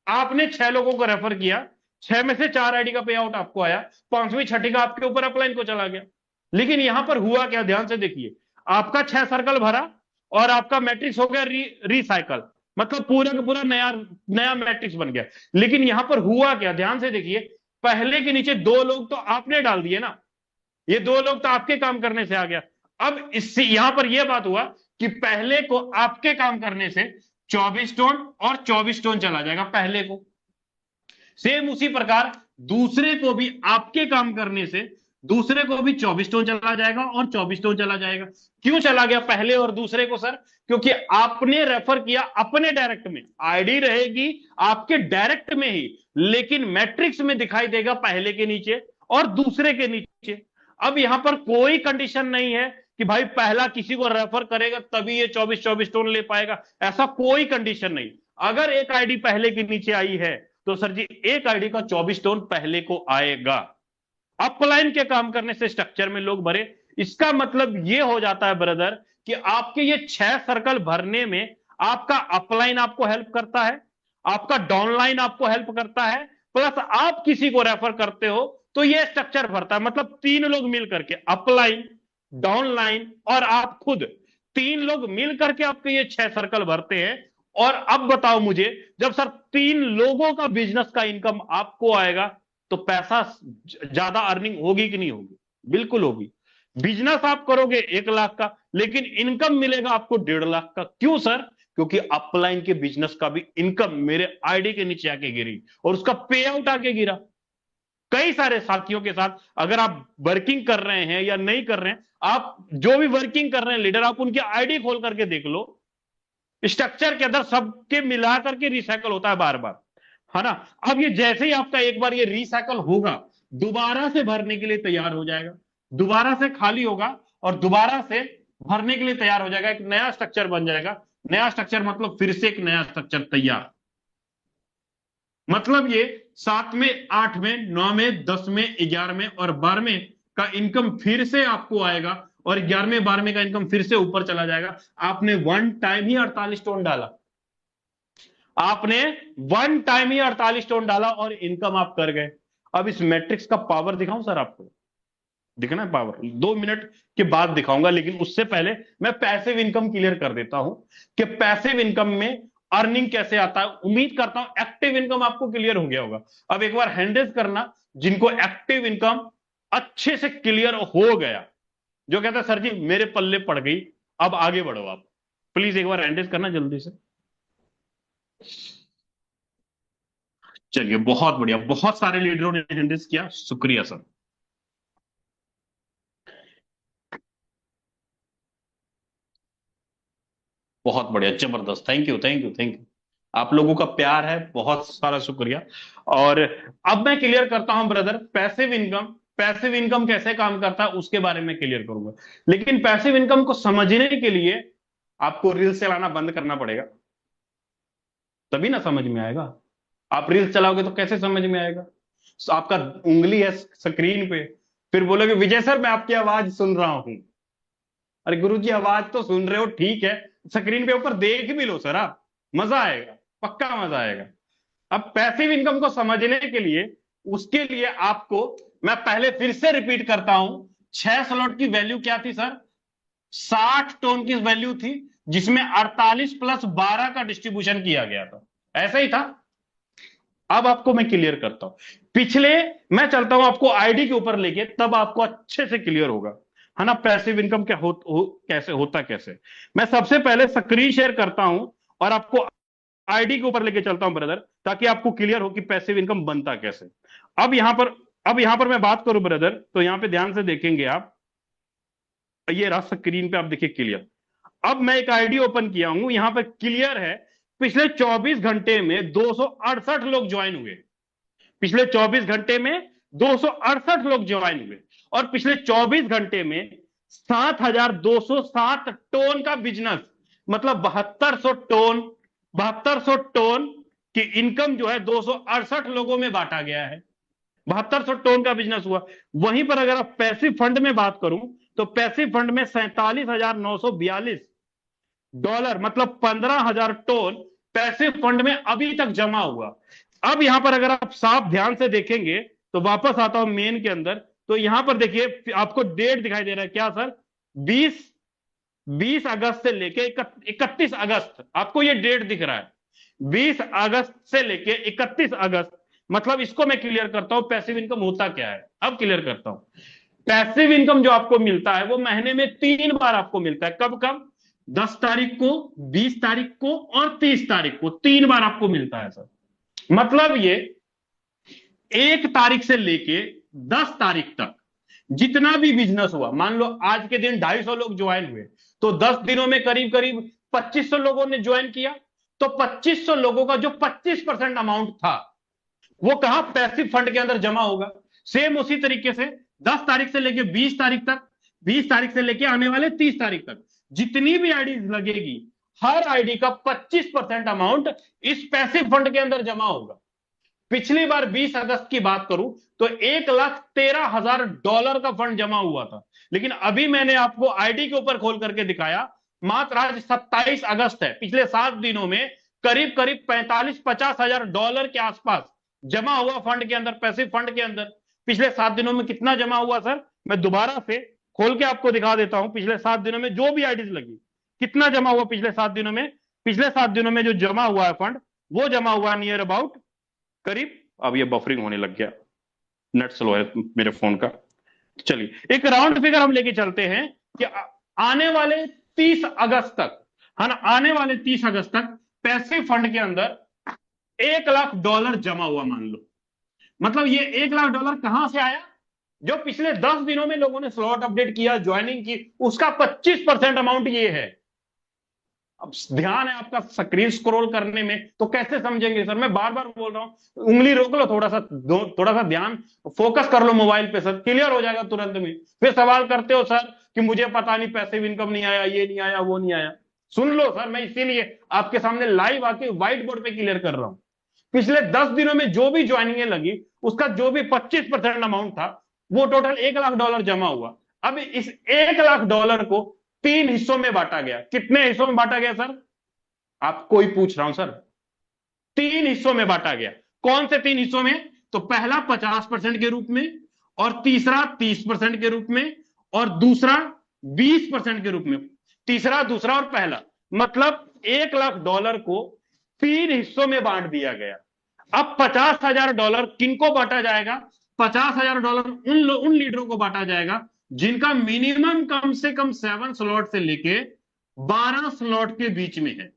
आपने 6 लोगों को रेफर किया, 6 में से 4 आईडी का पे आउट आपको आया, पांचवी छठी का आपके ऊपर अपलाइन को चला गया। लेकिन यहां पर हुआ क्या? ध्यान से देखिए, आपका 6 सर्कल भरा और आपका मैट्रिक्स हो गया रिसाइकल, मतलब पूरा का पूरा नया नया मैट्रिक्स बन गया। लेकिन यहां पर हुआ क्या? ध्यान से देखिए, पहले के नीचे 2 लोग तो आपने डाल दिए ना, ये 2 लोग तो आपके काम करने से आ गया। अब इससे यहां पर यह बात हुआ कि पहले को आपके काम करने से 24 टोन और 24 टोन चला जाएगा पहले को। सेम उसी प्रकार दूसरे को भी आपके काम करने से दूसरे को भी 24 टोन चला जाएगा और 24 टोन चला जाएगा। क्यों चला गया पहले और दूसरे को सर? क्योंकि आपने रेफर किया अपने डायरेक्ट में, आईडी रहेगी आपके डायरेक्ट में ही, लेकिन मैट्रिक्स में दिखाई देगा पहले के नीचे और दूसरे के नीचे। अब यहां पर कोई कंडीशन नहीं है कि भाई पहला किसी को रेफर करेगा तभी ये 24-24 टोन ले पाएगा, ऐसा कोई कंडीशन नहीं। अगर एक आईडी पहले के नीचे आई है तो सर जी एक आईडी का 24 टोन पहले को आएगा। अपलाइन के काम करने से स्ट्रक्चर में लोग भरे, इसका मतलब यह हो जाता है ब्रदर कि आपके ये 6 सर्कल भरने में आपका अपलाइन आपको हेल्प करता है, आपका डाउनलाइन आपको हेल्प करता है, प्लस आप किसी को रेफर करते हो तो ये स्ट्रक्चर भरता है। मतलब 3 लोग मिल करके, अपलाइन, डाउनलाइन और आप खुद, 3 लोग मिल करके आपके ये 6 सर्कल भरते हैं। और अब बताओ मुझे, जब सर 3 लोगों का बिजनेस का इनकम आपको आएगा तो पैसा ज्यादा अर्निंग होगी कि नहीं होगी? बिल्कुल होगी। बिजनेस आप करोगे 1 लाख का, लेकिन इनकम मिलेगा आपको 1.5 लाख का। क्यों सर? क्योंकि अपलाइन के बिजनेस का भी इनकम मेरे आईडी के नीचे आके गिरी और उसका पे आउट आके गिरा। कई सारे साथियों के साथ अगर आप वर्किंग कर रहे हैं या नहीं कर रहे हैं, आप जो भी वर्किंग कर रहे हैं लीडर, आप उनकी आईडी खोल करके देख लो, स्ट्रक्चर के अंदर सबके मिला करके रिसाइकल होता है बार बार, है ना। अब ये जैसे ही आपका एक बार ये रिसाइकल होगा, दोबारा से भरने के लिए तैयार हो जाएगा, दोबारा से खाली होगा और दोबारा से भरने के लिए तैयार हो जाएगा, एक नया स्ट्रक्चर बन जाएगा। नया स्ट्रक्चर मतलब फिर से एक नया स्ट्रक्चर तैयार। मतलब ये 7 में, 8 में, 9 में, 10 में, 11 में और 12 का इनकम फिर से आपको आएगा और 11वें 12वें का इनकम फिर से ऊपर चला जाएगा। आपने वन टाइम ही 48 टोन डाला, आपने वन टाइम ही 48 टोन डाला और इनकम आप कर गए। अब इस मैट्रिक्स का पावर दिखाऊं सर आपको? दिखना है पावर? 2 मिनट के बाद दिखाऊंगा, लेकिन उससे पहले मैं पैसिव इनकम क्लियर कर देता हूं कि पैसिव इनकम में अर्निंग कैसे आता है। उम्मीद करता हूं एक्टिव इनकम आपको क्लियर हो गया होगा। अब एक बार हैंड रेज करना जिनको एक्टिव इनकम अच्छे से क्लियर हो गया, जो कहता है सर जी मेरे पल्ले पड़ गई, अब आगे बढ़ो आप, प्लीज एक बार हैंड रेज करना जल्दी से। चलिए बहुत बढ़िया, बहुत सारे लीडरों ने हैंड रेज किया, शुक्रिया सर। बहुत बढ़िया, जबरदस्त, thank you thank you thank you. आप लोगों का प्यार है, बहुत सारा शुक्रिया। और अब मैं क्लियर करता हूं ब्रदर, पैसिव इनकम कैसे काम करता है उसके बारे में क्लियर करूंगा। लेकिन पैसिव इनकम को समझने के लिए आपको रील्स चलाना बंद करना पड़ेगा, तभी ना समझ में आएगा। आप रील्स चलाओगे तो कैसे समझ में आएगा? तो आपका उंगली है स्क्रीन पे, फिर बोलोगे विजय सर मैं आपकी आवाज सुन रहा हूं। अरे गुरु जी आवाज तो सुन रहे हो ठीक है, स्क्रीन पे ऊपर देख भी लो सर आप, मजा आएगा, पक्का मजा आएगा। अब पैसिव इनकम को समझने के लिए, उसके लिए आपको मैं पहले फिर से रिपीट करता हूं, 6 स्लॉट की वैल्यू क्या थी सर? 60 टोन की वैल्यू थी, जिसमें 48 + 12 का डिस्ट्रीब्यूशन किया गया था, ऐसा ही था। अब आपको मैं क्लियर करता हूं पिछले, मैं चलता हूं आपको आईडी के ऊपर लेके, तब आपको अच्छे से क्लियर होगा, है ना, पैसिव इनकम क्या कैसे होता कैसे। मैं सबसे पहले स्क्रीन शेयर करता हूं और आपको आईडी के ऊपर लेके चलता हूं ब्रदर, ताकि आपको क्लियर हो कि पैसिव इनकम बनता कैसे। अब यहां पर अब यहां पर मैं बात करूं ब्रदर, तो यहां पे ध्यान से देखेंगे आप, ये रहा स्क्रीन पे, आप देखिए क्लियर। अब मैं एक आईडी ओपन किया हूं, यहां पर क्लियर है, पिछले 24 घंटे में 268 लोग ज्वाइन हुए। पिछले 24 घंटे में 268 लोग ज्वाइन हुए, और पिछले 24 घंटे में 7,207 टोन का बिजनेस, मतलब 7200 टोन की इनकम जो है 268 लोगों में बांटा गया है। 7200 टोन का बिजनेस हुआ। वहीं पर अगर आप पैसिव फंड में बात करूं, तो पैसिव फंड में $47,942, मतलब 15,000 टोन पैसिव फंड में अभी तक जमा हुआ। अब यहां पर अगर आप साफ ध्यान से देखेंगे, तो वापस आता हूं मेन के अंदर, तो यहां पर देखिए आपको डेट दिखाई दे रहा है क्या सर? 20 अगस्त से लेके 31 अगस्त, आपको ये डेट दिख रहा है, 20 अगस्त से लेके 31 अगस्त। मतलब इसको मैं क्लियर करता हूं पैसिव इनकम होता क्या है, अब क्लियर करता हूं। पैसिव इनकम जो आपको मिलता है वो महीने में 3 बार आपको मिलता है। कब कब? 10 तारीख को, 20 तारीख को और 30 तारीख को, 3 बार आपको मिलता है सर। मतलब ये 1 तारीख से लेके 10 तारीख तक जितना भी बिजनेस हुआ, मान लो आज के दिन 250 लोग ज्वाइन हुए, तो 10 दिनों में करीब करीब 2500 लोगों ने ज्वाइन किया। तो 2500 लोगों का जो 25% अमाउंट था, वो कहां? पैसिव फंड के अंदर जमा होगा। सेम उसी तरीके से 10 तारीख से लेके 20 तारीख तक, 20 तारीख से लेके आने वाले 30 तारीख तक जितनी भी आईडी लगेगी, हर आईडी का 25% अमाउंट इस पैसिव फंड के अंदर जमा होगा। पिछली बार 20 अगस्त की बात करूं तो $1,13,000 का फंड जमा हुआ था। लेकिन अभी मैंने आपको आईडी के ऊपर खोल करके दिखाया, मात्र आज 27 अगस्त है, पिछले 7 दिनों में करीब करीब 45-50 हजार डॉलर के आसपास जमा हुआ फंड के अंदर, पैसिव फंड के अंदर। पिछले 7 दिनों में कितना जमा हुआ सर? मैं दोबारा से खोल के आपको दिखा देता हूं, पिछले 7 दिनों में जो भी आईडीज लगी कितना जमा हुआ पिछले 7 दिनों में। पिछले 7 दिनों में जो जमा हुआ है फंड, वो जमा हुआ नियर अबाउट करीब, अब ये बफरिंग होने लग गया, नेट स्लो है मेरे फोन का। चलिए एक राउंड फिगर हम लेके चलते हैं कि आने वाले 30 अगस्त तक, है ना, आने वाले 30 अगस्त तक पैसिव फंड के अंदर $1,00,000 जमा हुआ मान लो। मतलब ये $1,00,000 कहां से आया? जो पिछले 10 दिनों में लोगों ने स्लॉट अपडेट किया, ज्वाइनिंग की, उसका 25% अमाउंट ये है। अब ध्यान है आपका स्क्रीन स्क्रॉल करने में, तो कैसे समझेंगे सर? मैं बार बार बोल रहा हूं, उंगली रोक लो, थोड़ा सा ध्यान फोकस कर लो मोबाइल पे सर, क्लियर हो जाएगा तुरंत में। फिर सवाल करते हो सर कि मुझे पता नहीं, पैसिव इनकम नहीं आया, ये नहीं आया, वो नहीं आया। सुन लो सर, मैं इसीलिए आपके सामने लाइव आके व्हाइट बोर्ड पे क्लियर कर रहा हूं। पिछले 10 दिनों में जो भी ज्वाइनिंग लगी, उसका जो भी 25% अमाउंट था, वो टोटल $1,00,000 जमा हुआ। अब इस $1,00,000 को 3 हिस्सों में बांटा गया। कितने हिस्सों में बांटा गया सर? आपको ही पूछ रहा हूं सर। 3 हिस्सों में बांटा गया। कौन से 3 हिस्सों में? तो पहला 50% के रूप में, और तीसरा 30% के रूप में, और दूसरा 20% के रूप में। तीसरा, दूसरा और पहला, मतलब $1,00,000 को 3 हिस्सों में बांट दिया गया। अब $50,000 किनको बांटा जाएगा? $50,000 उन लीडरों को बांटा जाएगा जिनका मिनिमम कम से कम 7 स्लॉट से लेके 12 स्लॉट के बीच में है।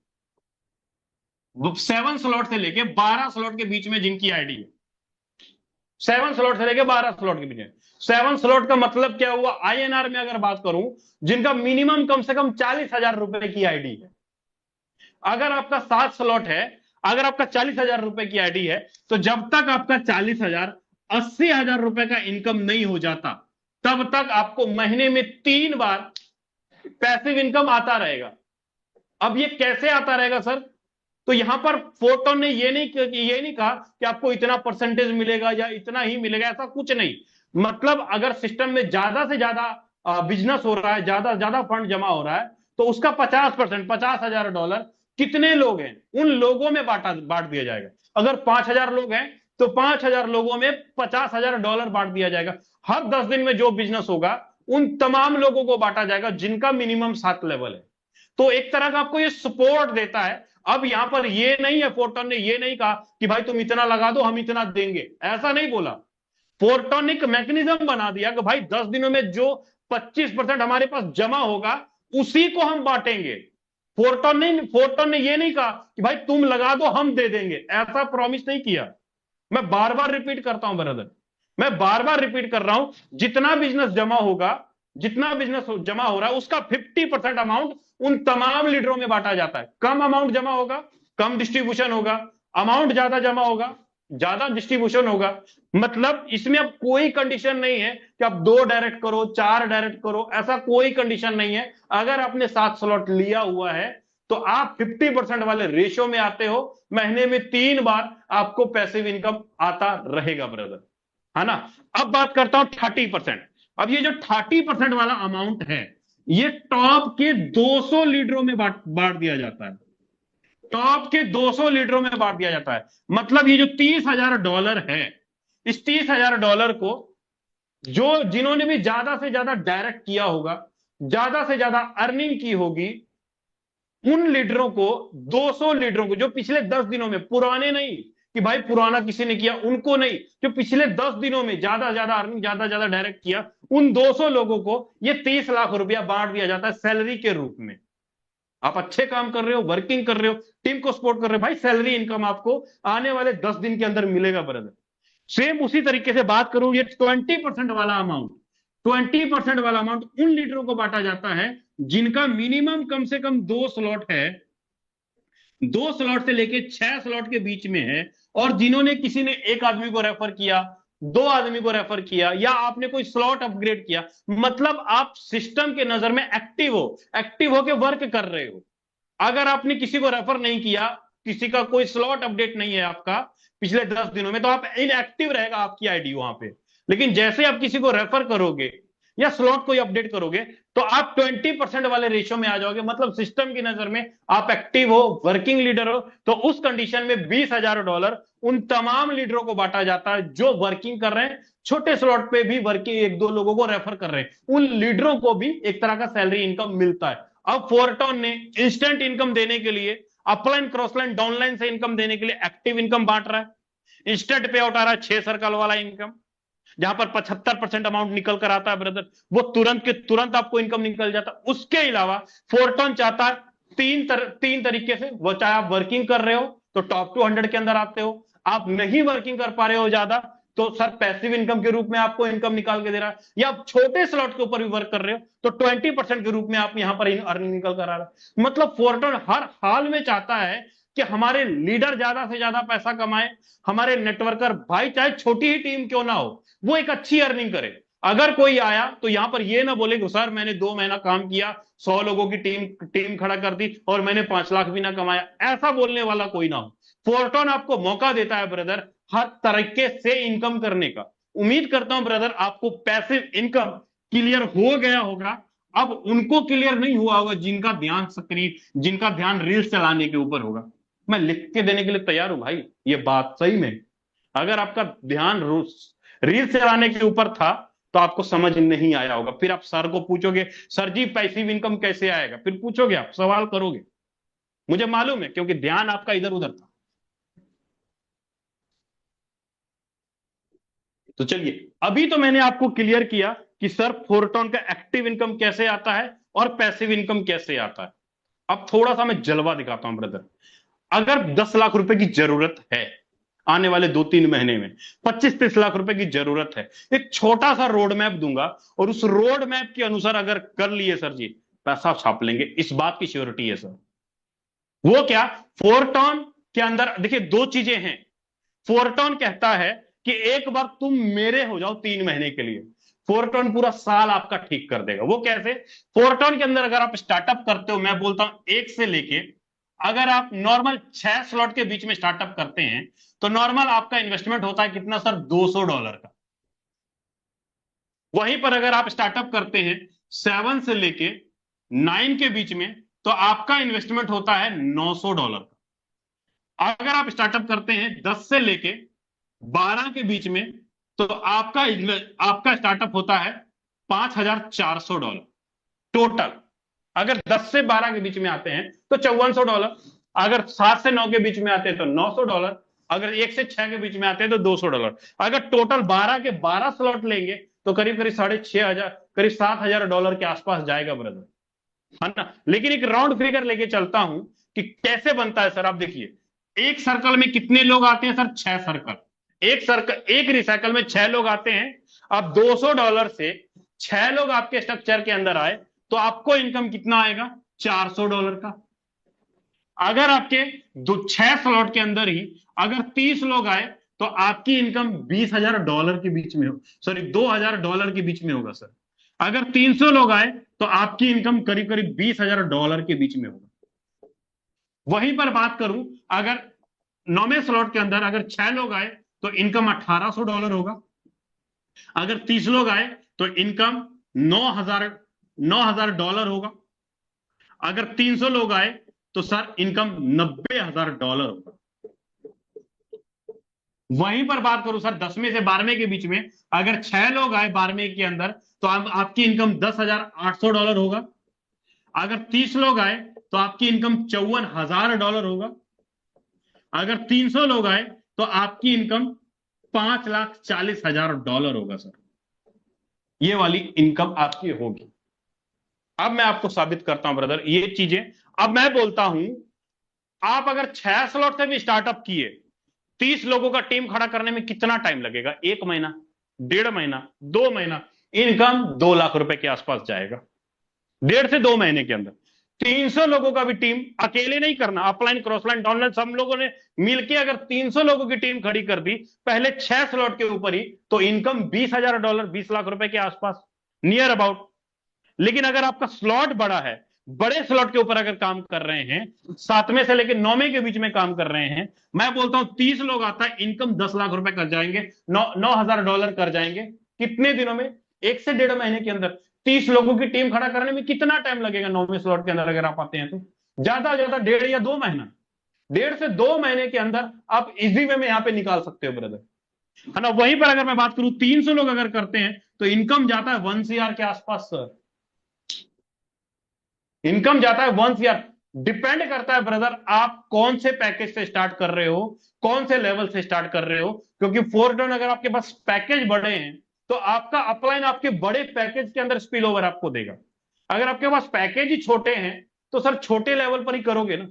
7 स्लॉट से लेके 12 स्लॉट के बीच में जिनकी आईडी है, 7 स्लॉट से लेके 12 स्लॉट के बीच में। 7 स्लॉट का मतलब क्या हुआ आईएनआर में अगर बात करूं? जिनका मिनिमम कम से कम 40,000 रुपए की आईडी है। अगर आपका 7 स्लॉट है, अगर आपका 40,000 रुपए की आईडी है, तो जब तक आपका 40,000 80,000 रुपए का इनकम नहीं हो जाता, तब तक आपको महीने में 3 बार पैसिव इनकम आता रहेगा। अब ये कैसे आता रहेगा सर? तो यहां पर फोर्टोन ने ये नहीं कहा कि आपको इतना परसेंटेज मिलेगा या इतना ही मिलेगा, ऐसा कुछ नहीं। मतलब अगर सिस्टम में ज्यादा से ज्यादा बिजनेस हो रहा है, ज्यादा ज्यादा फंड जमा हो रहा है, तो उसका 50%, $50,000 कितने लोग हैं उन लोगों में बांट दिया जाएगा। अगर 5,000 लोग हैं तो 5,000 लोगों में $50,000 बांट दिया जाएगा। हर 10 दिन में जो बिजनेस होगा उन तमाम लोगों को बांटा जाएगा जिनका मिनिमम 7 लेवल है। तो एक तरह का आपको ये सपोर्ट देता है। अब यहां पर ये नहीं है, फोर्टोन ने ये नहीं कहा कि भाई तुम इतना लगा दो हम इतना देंगे, ऐसा नहीं बोला। फोर्टोन ने एक मैकेनिज्म बना दिया कि भाई 10 दिनों में जो 25% हमारे पास जमा होगा उसी को हम बांटेंगे। फोर्टोन ने ये नहीं कहा कि भाई तुम लगा दो हम दे देंगे, ऐसा प्रॉमिस नहीं किया। मैं बार बार रिपीट करता हूं ब्रदर, मैं बार बार रिपीट कर रहा हूं, जितना बिजनेस जमा होगा, जितना बिजनेस जमा हो रहा है उसका 50% अमाउंट उन तमाम लीडरों में बांटा जाता है। कम अमाउंट जमा होगा कम डिस्ट्रीब्यूशन होगा, अमाउंट ज्यादा जमा होगा ज्यादा डिस्ट्रीब्यूशन होगा। मतलब इसमें अब कोई कंडीशन नहीं है कि आप 2 डायरेक्ट करो 4 डायरेक्ट करो, ऐसा कोई कंडीशन नहीं है। अगर आपने 7 स्लॉट लिया हुआ है तो आप 50% वाले रेशियो में आते हो, महीने में 3 बार आपको पैसिव इनकम आता रहेगा ब्रदर, है ना। अब बात करता हूं 30%। अब ये जो 30% वाला अमाउंट है ये टॉप के 200 लीडरों में बांट दिया जाता है। टॉप के 200 लीडरों में बांट दिया जाता है। मतलब ये जो $30,000 है, इस $30,000 को जिन्होंने भी ज्यादा से ज्यादा डायरेक्ट किया होगा, ज्यादा से ज्यादा अर्निंग की होगी, उन लीडरों को, 200 लीडरों को जो पिछले 10 दिनों में, पुराने नहीं कि भाई पुराना किसी ने किया उनको नहीं, जो पिछले 10 दिनों में ज्यादा ज्यादा अर्निंग ज्यादा ज्यादा डायरेक्ट किया, उन 200 लोगों को ये 30 लाख रुपया बांट दिया जाता है सैलरी के रूप में। आप अच्छे काम कर रहे हो, वर्किंग कर रहे हो, टीम को सपोर्ट कर रहे हो, भाई सैलरी इनकम आपको आने वाले 10 दिन के अंदर मिलेगा ब्रदर। सेम उसी तरीके से बात करूं, ये 20% वाला अमाउंट, 20% वाला अमाउंट उन लीडरों को बांटा जाता है जिनका मिनिमम कम से कम 2 स्लॉट है, 2 स्लॉट से लेके 6 स्लॉट के बीच में है, और जिन्होंने, किसी ने एक आदमी को रेफर किया, 2 आदमी को रेफर किया, या आपने कोई स्लॉट अपग्रेड किया, मतलब आप सिस्टम के नजर में एक्टिव होके वर्क कर रहे हो। अगर आपने किसी को रेफर नहीं किया, किसी का कोई स्लॉट अपडेट नहीं है आपका पिछले 10 दिनों में, तो आप इनएक्टिव रहेगा आपकी आईडी वहां पे। लेकिन जैसे आप किसी को रेफर करोगे या स्लॉट कोई अपडेट करोगे तो आप 20% वाले रेशियो में आ जाओगे। मतलब सिस्टम की नजर में आप एक्टिव हो, वर्किंग लीडर हो, तो उस कंडीशन में $20,000 उन तमाम लीडरों को बांटा जाता है जो वर्किंग कर रहे हैं, छोटे स्लॉट पे भी वर्किंग 1-2 लोगों को रेफर कर रहे हैं, उन लीडरों को भी एक तरह का सैलरी इनकम मिलता है। अब फोर्टोन ने इंस्टेंट इनकम देने के लिए, अपलाइन क्रॉसलाइन डाउनलाइन से इनकम देने के लिए एक्टिव इनकम बांट रहा है। इंस्टेंट पे आउट आ रहा है 6 सर्कल वाला इनकम, जहां पर 75% अमाउंट निकल कर आता है ब्रदर, वो तुरंत के तुरंत आपको इनकम निकल जाता है। उसके अलावा फोर्टोन चाहता है तीन तरीके से, वो चाहे आप वर्किंग कर रहे हो तो टॉप 200 के अंदर आते हो, आप नहीं वर्किंग कर पा रहे हो ज्यादा तो सर पैसिव इनकम के रूप में आपको इनकम निकाल के दे रहा है, या आप छोटे स्लॉट के ऊपर भी वर्क कर रहे हो तो 20% के रूप में आप यहां पर अर्निंग निकल कर आ रहा है। मतलब फोर्टोन हर हाल में चाहता है कि हमारे लीडर ज्यादा से ज्यादा पैसा कमाए, हमारे नेटवर्कर भाई चाहे छोटी ही टीम क्यों ना हो वो एक अच्छी अर्निंग करे। अगर कोई आया तो यहां पर ये ना बोले कि सर मैंने 2 महीना काम किया, 100 लोगों की टीम खड़ा कर दी और मैंने 5 लाख भी ना कमाया, ऐसा बोलने वाला कोई ना हो। फोर्टोन आपको मौका देता है ब्रदर हर तरीके से इनकम करने का। उम्मीद करता हूं ब्रदर आपको पैसिव इनकम क्लियर हो गया होगा। अब उनको क्लियर नहीं हुआ होगा जिनका ध्यान स्क्रीन, जिनका ध्यान रील्स चलाने के ऊपर होगा। मैं लिख के देने के लिए तैयार हूं भाई, ये बात सही में। अगर आपका ध्यान रील्स चलाने के ऊपर था तो आपको समझ नहीं आया होगा, फिर आप सर को पूछोगे सर जी पैसिव इनकम कैसे आएगा, फिर पूछोगे, आप सवाल करोगे, मुझे मालूम है क्योंकि ध्यान आपका इधर उधर था। तो चलिए, अभी तो मैंने आपको क्लियर किया कि सर फोर्टोन का एक्टिव इनकम कैसे आता है और पैसिव इनकम कैसे आता है। अब थोड़ा सा मैं जलवा दिखाता हूं ब्रदर। अगर 10 लाख रुपए की जरूरत है आने वाले 2-3 महीने में, 25-30 लाख रुपए की जरूरत है, एक छोटा सा रोड मैप दूंगा और उस रोड मैप के अनुसार अगर कर लिए सर जी पैसा छाप लेंगे, इस बात की श्योरिटी है सर। वो क्या, फोर्टोन के अंदर देखिए दो चीजें हैं। फोरटॉन कहता है कि एक बार तुम मेरे हो जाओ 3 महीने के लिए, फोरटॉन पूरा साल आपका ठीक कर देगा। वो कैसे? फोरटॉन के अंदर अगर आप स्टार्टअप करते हो, मैं बोलता हूं एक से लेके, अगर आप नॉर्मल 6 स्लॉट के बीच में स्टार्टअप करते हैं तो नॉर्मल आपका इन्वेस्टमेंट होता है कितना सर? $200 का। वहीं पर अगर आप स्टार्टअप करते हैं 7 से लेके 9 के बीच में तो आपका इन्वेस्टमेंट होता है $900 का। अगर आप स्टार्टअप करते हैं 10 से लेके 12 के बीच में तो आपका स्टार्टअप होता है $5,400 टोटल। अगर 10 से 12 के बीच में आते हैं तो $5400, अगर 7 से 9 के बीच में आते हैं तो $900, अगर 1 से 6 के बीच में आते हैं तो $200। अगर टोटल 12 के 12 स्लॉट लेंगे तो करीब करीब $6,500, करीब $7,000 के आसपास जाएगा ब्रदर, है ना। लेकिन एक राउंड फिगर लेके चलता हूं कि कैसे बनता है सर। आप देखिए एक सर्कल में कितने लोग आते हैं सर? 6 सर्कल। एक रिसाइकल में 6 लोग आते हैं। अब $200 से 6 लोग आपके स्ट्रक्चर के अंदर आए तो आपको इनकम कितना आएगा? $400 का। अगर आपके 6 स्लॉट के अंदर ही अगर 30 लोग आए तो आपकी इनकम $20,000 के बीच में हो, सॉरी $2,000 के बीच में होगा सर। अगर 300 लोग आए तो आपकी इनकम करीब करीब $20,000 के बीच में होगा। वहीं पर बात करूं अगर 9वें स्लॉट के अंदर अगर 6 लोग आए तो इनकम $1,800 होगा। अगर 30 लोग आए तो इनकम $9,000 होगा। अगर 300 लोग आए तो सर इनकम $90,000 होगा। वहीं पर बात करूं सर 10वें से 12वें के बीच में अगर 6 लोग आए 12वें के अंदर तो आपकी इनकम $10,800 होगा। अगर 30 लोग आए तो आपकी इनकम $54,000 होगा। अगर 300 लोग आए तो आपकी इनकम $5,40,000 होगा सर। ये वाली इनकम आपकी होगी। अब मैं आपको साबित करता हूं ब्रदर ये चीजें। अब मैं बोलता हूं आप अगर 6 स्लॉट से भी स्टार्टअप किए, 30 लोगों का टीम खड़ा करने में कितना टाइम लगेगा? 1 महीना, 1.5 महीना, 2 महीना, इनकम 2 लाख रुपए के आसपास जाएगा 1.5 से 2 महीने के अंदर। 300 लोगों का भी टीम अकेले नहीं करना, अपलाइन क्रॉसलाइन डाउनलाइन सब लोगों ने मिलकर अगर 300 लोगों की टीम खड़ी कर दी पहले 6 स्लॉट के ऊपर ही तो इनकम $20,000, 20 लाख रुपए के आसपास, नियर अबाउट। लेकिन अगर आपका स्लॉट बड़ा है, बड़े स्लॉट के ऊपर अगर काम कर रहे हैं, 7वें से लेकर 9वें के बीच में काम कर रहे हैं, मैं बोलता हूं 30 लोग आता है इनकम 10 लाख रुपए कर जाएंगे, $9,000 कर जाएंगे। कितने दिनों में? 1 से 1.5 महीने के अंदर। 30 लोगों की टीम खड़ा करने में कितना टाइम लगेगा 9वें स्लॉट के अंदर अगर आप आते हैं तो? ज्यादा ज्यादा 1.5 या 2 महीना। 1.5 से 2 महीने के अंदर आप इजी वे में यहां पे निकाल सकते हो ब्रदर, है ना। वहीं पर अगर मैं बात करूं 300 लोग अगर करते हैं तो इनकम जाता है 1 CR के आसपास सर। इनकम जाता है 1 CR। डिपेंड करता है ब्रदर आप कौन से पैकेज से स्टार्ट कर रहे हो, कौन से लेवल से स्टार्ट कर रहे हो। क्योंकि फोरटॉन अगर आपके पास पैकेज बड़े हैं तो आपका अपलाइन आपके बड़े पैकेज के अंदर स्पिल ओवर आपको देगा। अगर आपके पास पैकेज ही छोटे हैं तो सर छोटे लेवल पर ही करोगे ना।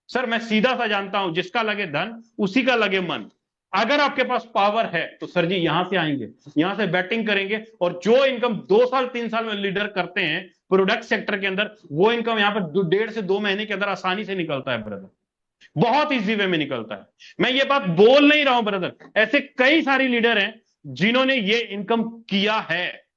सर मैं सीधा सा जानता हूं जिसका लगे धन उसी का लगे मन। अगर आपके पास पावर है तो सर जी यहां से आएंगे, यहां से बैटिंग करेंगे और जो इनकम 2 साल 3 साल में लीडर करते हैं प्रोडक्ट सेक्टर के अंदर, वो इनकम यहां पर 1.5 से 2 महीने के अंदर आसानी से निकलता है ब्रदर, बहुत इजी वे में निकलता है। मैं ये बात बोल नहीं रहा हूं ब्रदर, ऐसे कई सारी लीडर हैं जिन्होंने ये इनकम किया है,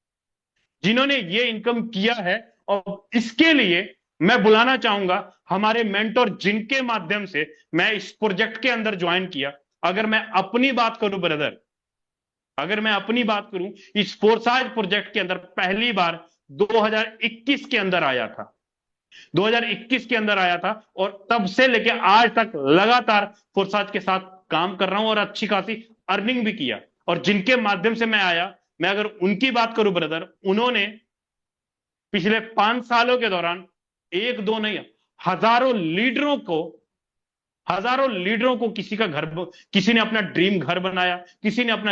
जिन्होंने ये इनकम किया है। और इसके लिए मैं बुलाना चाहूंगा हमारे मेंटोर जिनके माध्यम से मैं इस प्रोजेक्ट के अंदर ज्वाइन किया। अगर मैं अपनी बात करूं ब्रदर, अगर मैं अपनी बात करूं इस फोरसाज प्रोजेक्ट के अंदर पहली बार 2021 के अंदर आया था, 2021 के अंदर आया था और तब से लेके आज तक लगातार फोरसाज के साथ काम कर रहा हूं और अच्छी खासी अर्निंग भी किया। और जिनके माध्यम से मैं आया, मैं अगर उनकी बात करूं ब्रदर, उन्होंने पिछले 5 सालों के दौरान 1 2 नहीं हजारों लीडरों को किसी का घर, किसी ने अपना ड्रीम घर बनाया, किसी ने अपना